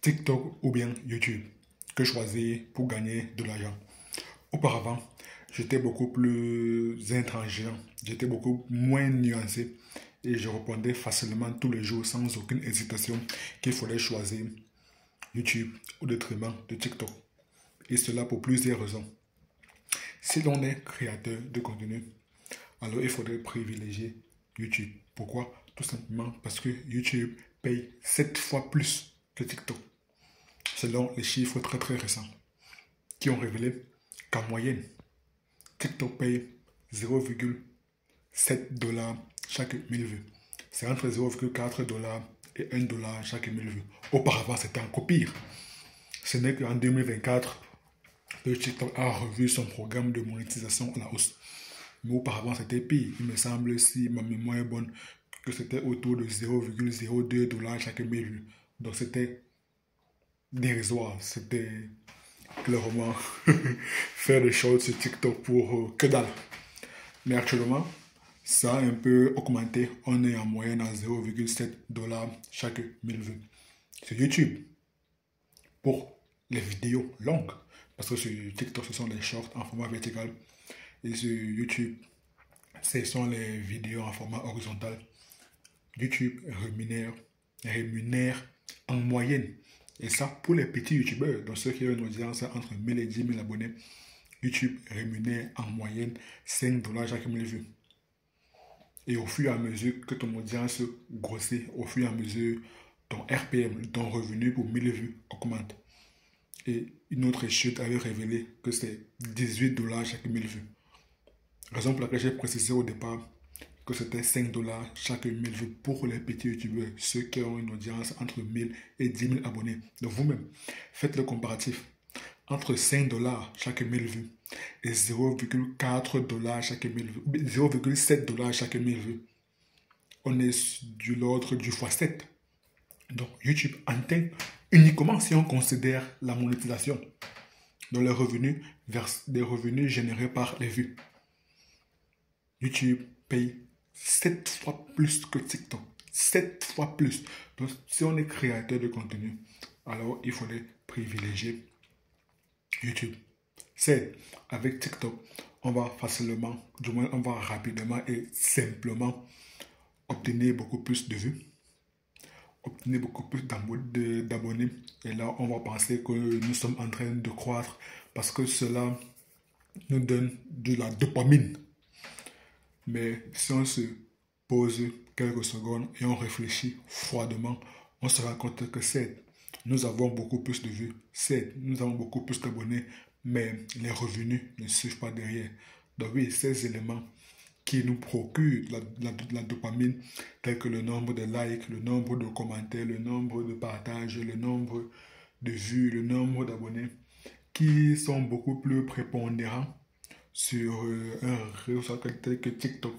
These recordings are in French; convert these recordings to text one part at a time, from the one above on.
TikTok ou bien YouTube? Que choisir pour gagner de l'argent? Auparavant, j'étais beaucoup plus intransigeant, j'étais beaucoup moins nuancé et je répondais facilement tous les jours sans aucune hésitation qu'il fallait choisir YouTube au détriment de TikTok. Et cela pour plusieurs raisons. Si l'on est créateur de contenu, alors il faudrait privilégier YouTube. Pourquoi? Tout simplement parce que YouTube paye 7 fois plus que TikTok, selon les chiffres très très récents, qui ont révélé qu'en moyenne, TikTok paye 0,7 $ chaque 1000 vues. C'est entre 0,4 $ et 1 $ chaque 1000 vues. Auparavant, c'était encore pire. Ce n'est qu'en 2024 que TikTok a revu son programme de monétisation à la hausse. Mais auparavant, c'était pire. Il me semble, si ma mémoire est bonne, que c'était autour de 0,02 $ chaque 1000 vues. Donc c'était dérisoire. C'était clairement faire des choses sur TikTok pour que dalle. Mais actuellement, ça a un peu augmenté. On est en moyenne à 0,7 $ chaque 1000 vues. Sur YouTube, pour les vidéos longues, parce que sur TikTok, ce sont les shorts en format vertical. Et sur YouTube, ce sont les vidéos en format horizontal. YouTube rémunère en moyenne. Et ça, pour les petits youtubeurs, donc ceux qui ont une audience entre 1000 et 10 000 abonnés, YouTube rémunère en moyenne 5 $ chaque 1000 vues. Et au fur et à mesure que ton audience grossit, au fur et à mesure, ton RPM, ton revenu pour 1000 vues augmente. Et une autre étude avait révélé que c'est 18 $ chaque 1000 vues. Raison pour laquelle j'ai précisé au départ que c'était 5 $ chaque 1000 vues pour les petits youtubeurs, ceux qui ont une audience entre 1000 et 10 000 abonnés. Donc vous-même, faites le comparatif entre 5 $ chaque 1000 vues et 0,4 $ chaque 1000 vues, 0,7 $ chaque 1000 vues. On est de l'ordre du x7. Donc YouTube atteint uniquement si on considère la monétisation, donc les revenus des revenus générés par les vues. YouTube paye 7 fois plus que TikTok. 7 fois plus. Donc, si on est créateur de contenu, alors il faudrait privilégier YouTube. C'est avec TikTok, on va facilement, du moins on va rapidement et simplement obtenir beaucoup plus de vues, obtenir beaucoup plus d'abonnés. Et là, on va penser que nous sommes en train de croître parce que cela nous donne de la dopamine. Mais si on se pose quelques secondes et on réfléchit froidement, on se rend compte que certes, nous avons beaucoup plus de vues, certes, nous avons beaucoup plus d'abonnés, mais les revenus ne suivent pas derrière. Donc oui, ces éléments qui nous procurent la dopamine, tels que le nombre de likes, le nombre de commentaires, le nombre de partages, le nombre de vues, le nombre d'abonnés, qui sont beaucoup plus prépondérants sur un réseau social tel que TikTok.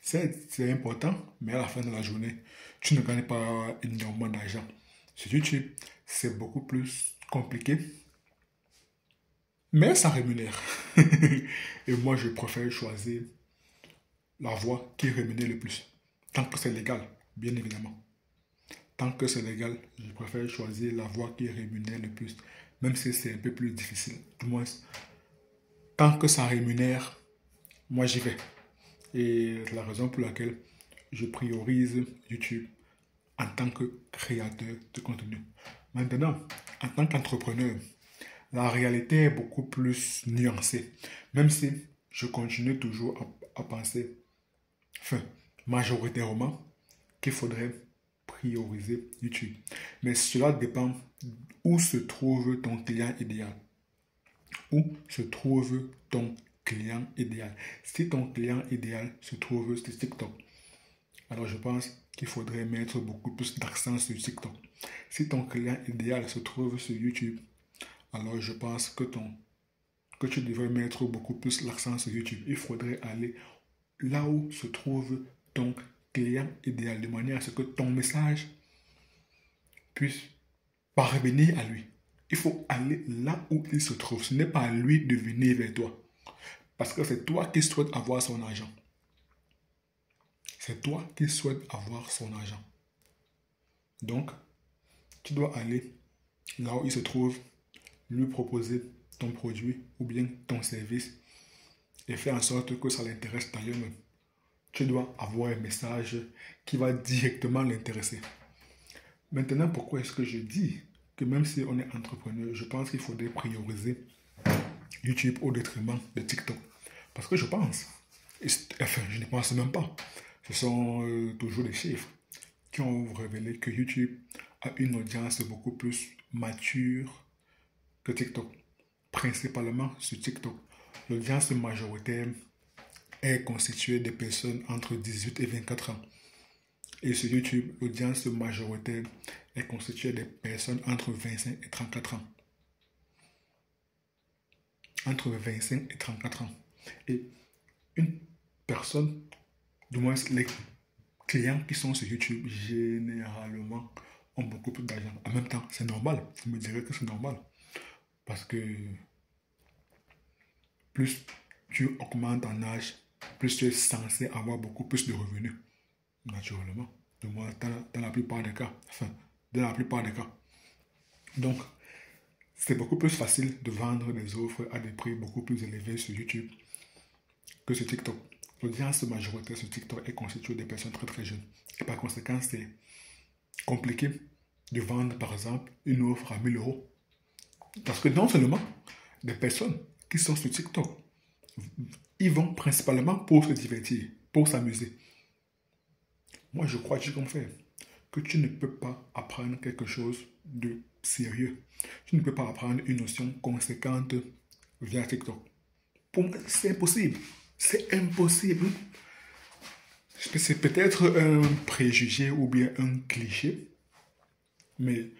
C'est important, mais à la fin de la journée, tu ne gagnes pas énormément d'argent. Sur YouTube, c'est beaucoup plus compliqué, mais ça rémunère. Et moi, je préfère choisir la voie qui rémunère le plus. Tant que c'est légal, bien évidemment. Tant que c'est légal, je préfère choisir la voie qui rémunère le plus. Même si c'est un peu plus difficile. Du moins, tant que ça rémunère, moi j'y vais. Et c'est la raison pour laquelle je priorise YouTube en tant que créateur de contenu. Maintenant, en tant qu'entrepreneur, la réalité est beaucoup plus nuancée. Même si je continue toujours à penser, enfin, majoritairement, qu'il faudrait prioriser YouTube. Mais cela dépend où se trouve ton client idéal. Où se trouve ton client idéal. Si ton client idéal se trouve sur TikTok, alors je pense qu'il faudrait mettre beaucoup plus d'accent sur TikTok. Si ton client idéal se trouve sur YouTube, alors je pense que tu devrais mettre beaucoup plus l'accent sur YouTube. Il faudrait aller là où se trouve ton client idéal, de manière à ce que ton message puisse parvenir à lui. Il faut aller là où il se trouve. Ce n'est pas à lui de venir vers toi. Parce que c'est toi qui souhaites avoir son argent. C'est toi qui souhaites avoir son argent. Donc, tu dois aller là où il se trouve, lui proposer ton produit ou bien ton service et faire en sorte que ça l'intéresse d'ailleurs même. Tu dois avoir un message qui va directement l'intéresser. Maintenant, pourquoi est-ce que je dis que même si on est entrepreneur, je pense qu'il faudrait prioriser YouTube au détriment de TikTok? Parce que je pense, enfin, je ne pense même pas, ce sont toujours des chiffres qui ont révélé que YouTube a une audience beaucoup plus mature que TikTok. Principalement sur TikTok, l'audience majoritaire est constituée de personnes entre 18 et 24 ans. Et sur YouTube, l'audience majoritaire est constituée de personnes entre 25 et 34 ans. Entre 25 et 34 ans. Et une personne, du moins les clients qui sont sur YouTube, généralement, ont beaucoup plus d'argent. En même temps, c'est normal. Vous me direz que c'est normal. Parce que plus tu augmentes en âge, plus tu es censé avoir beaucoup plus de revenus. Naturellement. Du moins, dans la plupart des cas. Enfin, dans la plupart des cas. Donc, c'est beaucoup plus facile de vendre des offres à des prix beaucoup plus élevés sur YouTube que sur TikTok. L'audience majoritaire sur TikTok est constituée de personnes très très jeunes. Et par conséquent, c'est compliqué de vendre, par exemple, une offre à 1000 euros. Parce que non seulement des personnes qui sont sur TikTok, ils vont principalement pour se divertir, pour s'amuser. Moi, je crois, tu comprends, que tu ne peux pas apprendre quelque chose de sérieux. Tu ne peux pas apprendre une notion conséquente via TikTok. Pour moi, c'est impossible. C'est impossible. C'est peut-être un préjugé ou bien un cliché, mais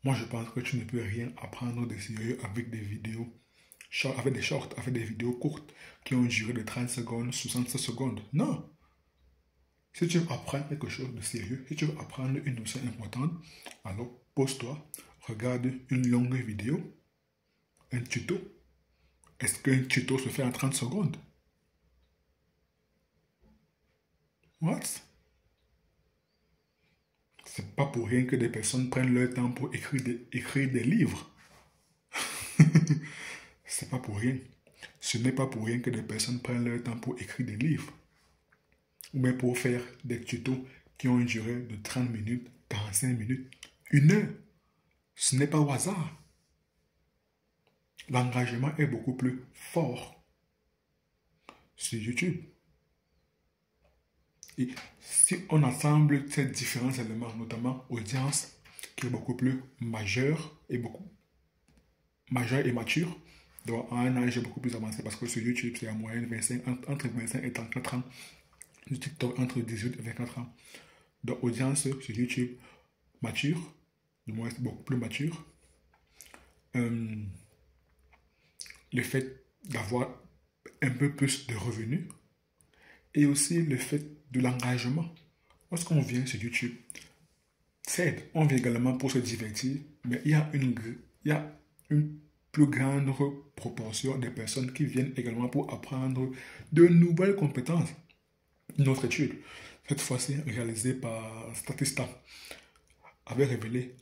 moi, je pense que tu ne peux rien apprendre de sérieux avec des vidéos, avec des shorts, avec des vidéos courtes qui ont une durée de 30 secondes, 60 secondes. Non. Si tu veux apprendre quelque chose de sérieux, si tu veux apprendre une notion importante, alors pose-toi, regarde une longue vidéo, un tuto. Est-ce qu'un tuto se fait en 30 secondes? What? C'est pas pour rien que des personnes prennent leur temps pour écrire des livres. C'est pas pour rien. Ce n'est pas pour rien que des personnes prennent leur temps pour écrire des livres. Ou bien pour faire des tutos qui ont une durée de 30 minutes, 45 minutes, 1 heure. Ce n'est pas au hasard. L'engagement est beaucoup plus fort sur YouTube. Et si on assemble ces différents éléments, notamment audience qui est beaucoup plus majeure et mature, donc à un âge beaucoup plus avancé, parce que sur YouTube, c'est en moyenne entre 25 et 34 ans, sur TikTok entre 18 et 24 ans. Donc audience sur YouTube mature, du moins beaucoup plus mature. Le fait d'avoir un peu plus de revenus et aussi le fait de l'engagement. Lorsqu'on vient sur YouTube, certes, on vient également pour se divertir, mais il y a une plus grande proportion de personnes qui viennent également pour apprendre de nouvelles compétences. Une autre étude, cette fois-ci réalisée par Statista, avait révélé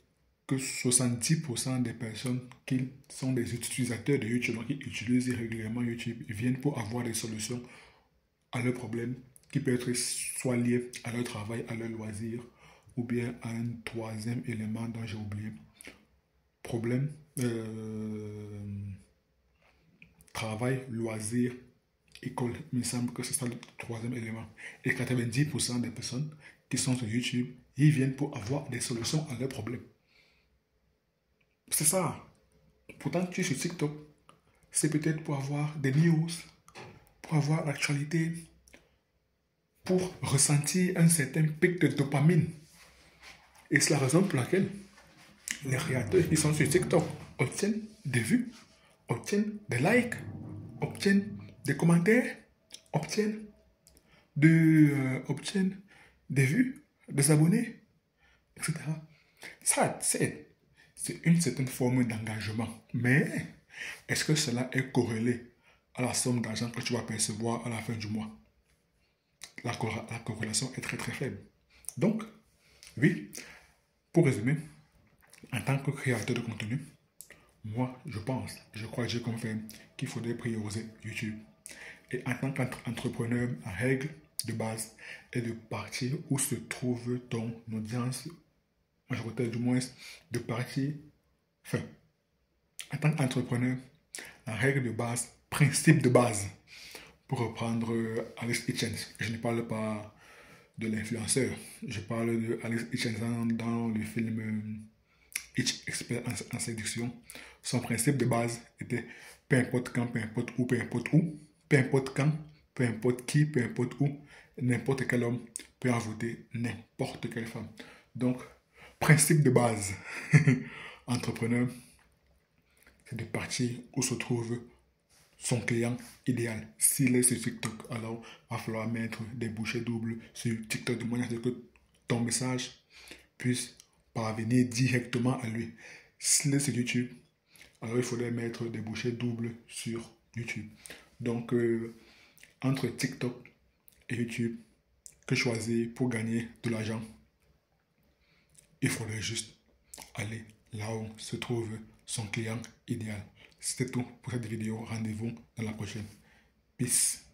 que 70% des personnes qui sont des utilisateurs de YouTube, qui utilisent régulièrement YouTube, viennent pour avoir des solutions à leurs problèmes qui peut être soit lié à leur travail, à leur loisir, ou bien à un troisième élément dont j'ai oublié. Problème, travail, loisir, école. Il me semble que c'est ça le troisième élément. Et 90% des personnes qui sont sur YouTube, ils viennent pour avoir des solutions à leurs problèmes. C'est ça. Pourtant, tu es sur TikTok. C'est peut-être pour avoir des news, pour avoir l'actualité, pour ressentir un certain pic de dopamine. Et c'est la raison pour laquelle les créateurs qui sont sur TikTok obtiennent des vues, obtiennent des likes, obtiennent des commentaires, obtiennent des vues, des abonnés, etc. Ça, c'est une certaine forme d'engagement. Mais est-ce que cela est corrélé à la somme d'argent que tu vas percevoir à la fin du mois? La corrélation est très très faible. Donc, oui, pour résumer, En tant que créateur de contenu, moi, je crois, je confirme qu'il faudrait prioriser YouTube. Et en tant qu'entrepreneur, la règle de base est de partir où se trouve ton audience majoritaire, du moins de partir. Enfin, en tant qu'entrepreneur, la règle de base, principe de base, pour reprendre Alex Hitchens, je ne parle pas de l'influenceur, je parle de Alex Hitchens dans le film Hitch Expert en séduction. Son principe de base était peu importe quand, peu importe où, peu importe où, peu importe quand, peu importe qui, peu importe où, n'importe quel homme peut envoûter n'importe quelle femme. Donc, principe de base, entrepreneur, c'est de partir où se trouve son client idéal. S'il est sur TikTok, alors il va falloir mettre des bouchées doubles sur TikTok de manière que ton message puisse parvenir directement à lui. S'il est sur YouTube, alors il faudrait mettre des bouchées doubles sur YouTube. Donc, entre TikTok et YouTube, que choisir pour gagner de l'argent? Il faudrait juste aller là où se trouve son client idéal. C'était tout pour cette vidéo. Rendez-vous dans la prochaine. Peace.